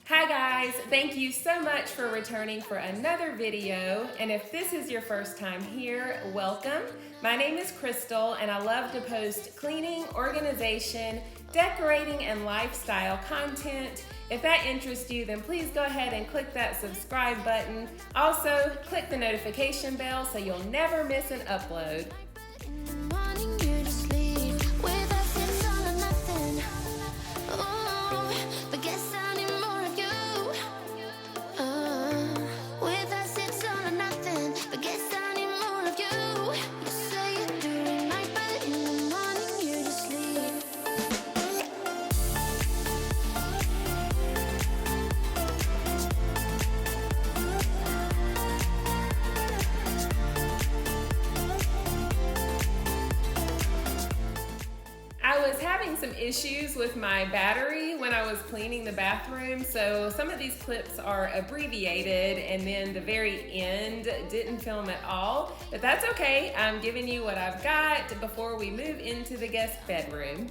Hi guys, thank you so much for returning for another video, and if this is your first time here, welcome. My name is Crystal and I love to post cleaning, organization, decorating, and lifestyle content. If that interests you, then please go ahead and click that subscribe button. Also, click the notification bell so you'll never miss an upload. I was having some issues with my battery when I was cleaning the bathroom, so some of these clips are abbreviated and then the very end didn't film at all, but that's okay. I'm giving you what I've got before we move into the guest bedroom.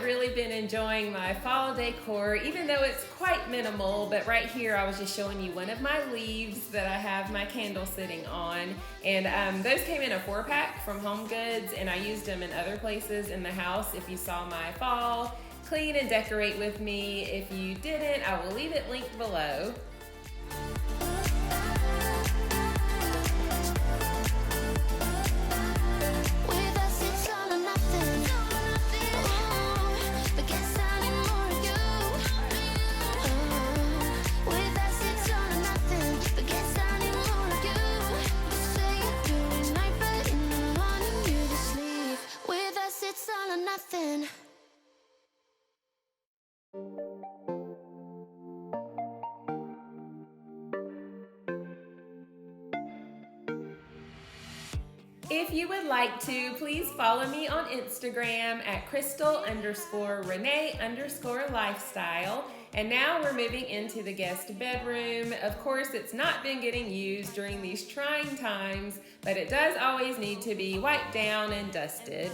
Really been enjoying my fall decor, even though it's quite minimal, but right here I was just showing you one of my leaves that I have my candle sitting on, and those came in a 4-pack from Home Goods, and I used them in other places in the house. If you saw my fall clean and decorate with me, if you didn't, I will leave it linked below. If you would like to, please follow me on Instagram at crystal_renee_lifestyle. And now we're moving into the guest bedroom. Of course, it's not been getting used during these trying times, but it does always need to be wiped down and dusted.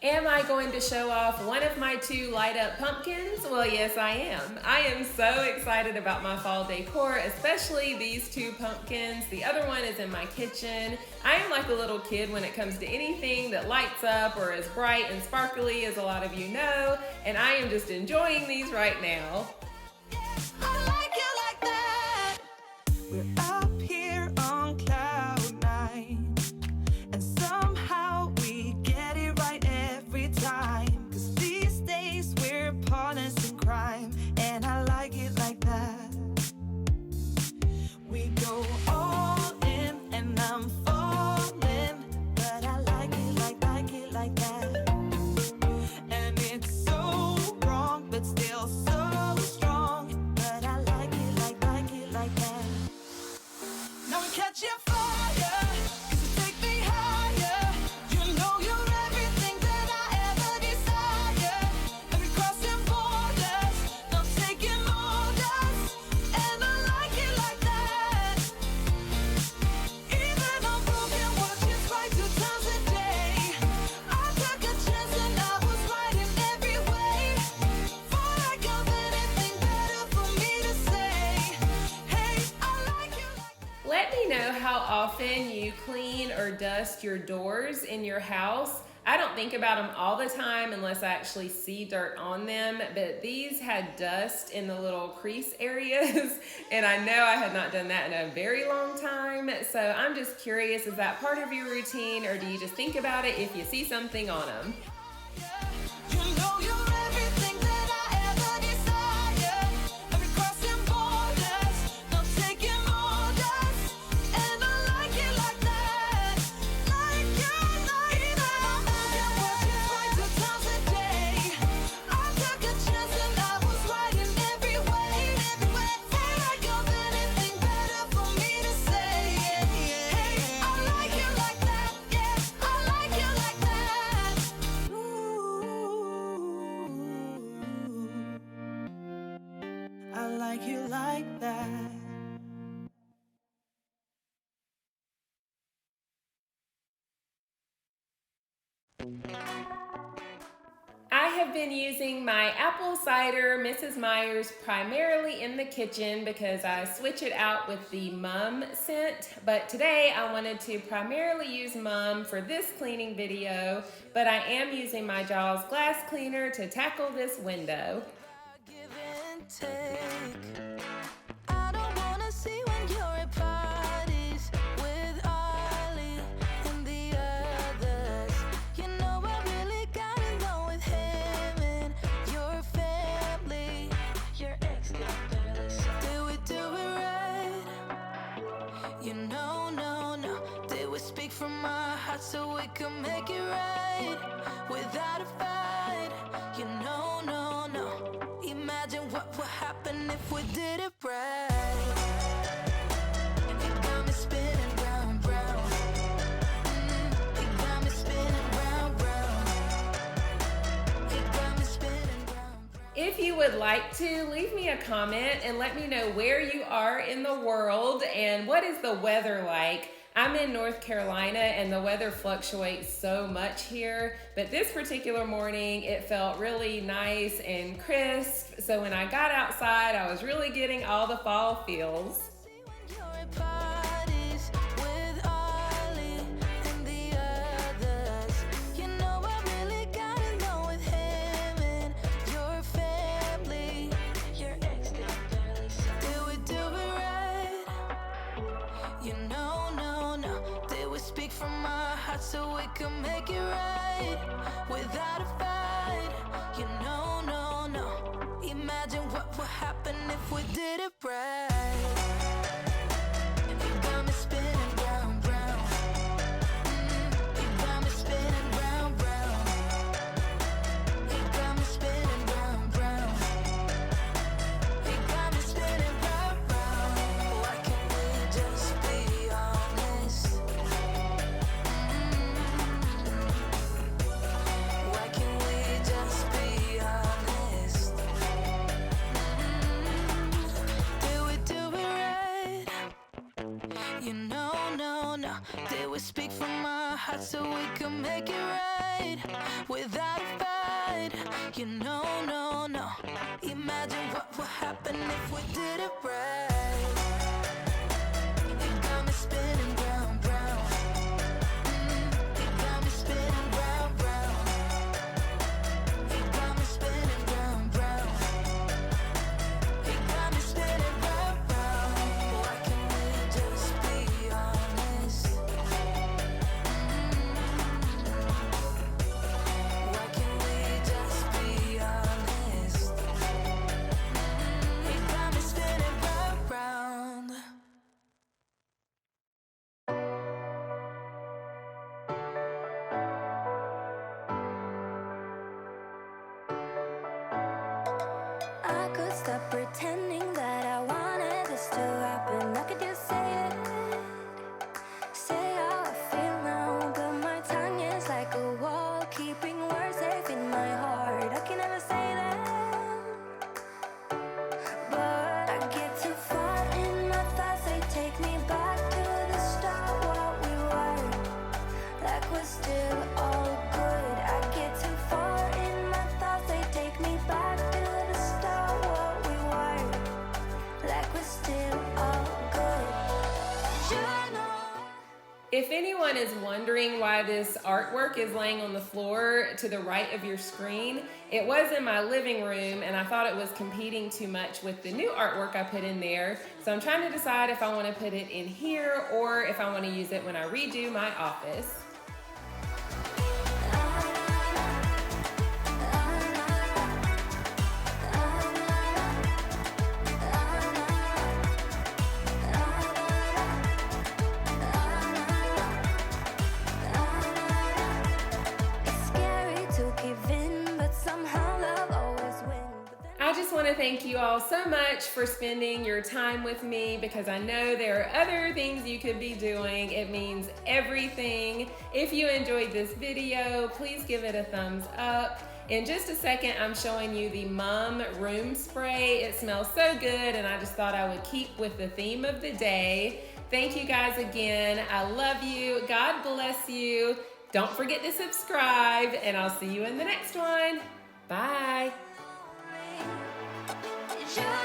Am I going to show off one of my 2 light up pumpkins? Well, yes, I am. I am so excited about my fall decor, especially these 2 pumpkins. The other one is in my kitchen. I am like a little kid when it comes to anything that lights up or is bright and sparkly, as a lot of you know, and I am just enjoying these right now. And it's so wrong, but still so strong. often you clean or dust your doors in your house. I don't think about them all the time unless I actually see dirt on them, but these had dust in the little crease areas, and I know I had not done that in a very long time. So I'm just curious, is that part of your routine, or do you just think about it if you see something on them? I have been using my apple cider Mrs. Meyer's primarily in the kitchen because I switch it out with the Mum scent, but today I wanted to primarily use Mum for this cleaning video, but I am using my Jaws glass cleaner to tackle this window. From my heart so we can make it right without a fight. You know, no. Imagine what would happen if we did it right. It got me spinning round, round. It got me spinning round, round. It got me spinning round, round. If you would like to, leave me a comment and let me know where you are in the world and what is the weather like. I'm in North Carolina and the weather fluctuates so much here, but this particular morning it felt really nice and crisp. So when I got outside, I was really getting all the fall feels. From my heart so we can make it right without a fight. You know, no. Imagine what would happen if we did it right. It got me spinning round, round. It got me spinning round, round. It got me spinning round, round. It got me spinning round, round. Why can't we just be honest? Why can't we just be honest? Did we do it right? You know, no. Did we speak from our hearts so we can make it right without a fight? You know, no. Imagine what would happen if we did it right. It got me spinning round, round. It got me spinning round, round. It got me spinning round, round. It got me spinning round, round. Why can't we just be honest? Why can't we just be honest? It got me spinning round, round. I could stop pretending that I wanted this to happen. I could just say it, say how I feel now. But my tongue is like a wall, keeping words safe in my heart. I can never say them, but I get too far in my thoughts. They take me back to the start, what we were, like we're still all good. I get too far in my thoughts. They take me back to the start, what we were, like we're still all If anyone is wondering why this artwork is laying on the floor to the right of your screen, it was in my living room and I thought it was competing too much with the new artwork I put in there. So I'm trying to decide if I want to put it in here or if I want to use it when I redo my office. I just want to thank you all so much for spending your time with me because I know there are other things you could be doing. It means everything. If you enjoyed this video, please give it a thumbs up. In just a second, I'm showing you the Mum Room Spray. It smells so good and I just thought I would keep with the theme of the day. Thank you guys again. I love you. God bless you. Don't forget to subscribe and I'll see you in the next one. Bye. You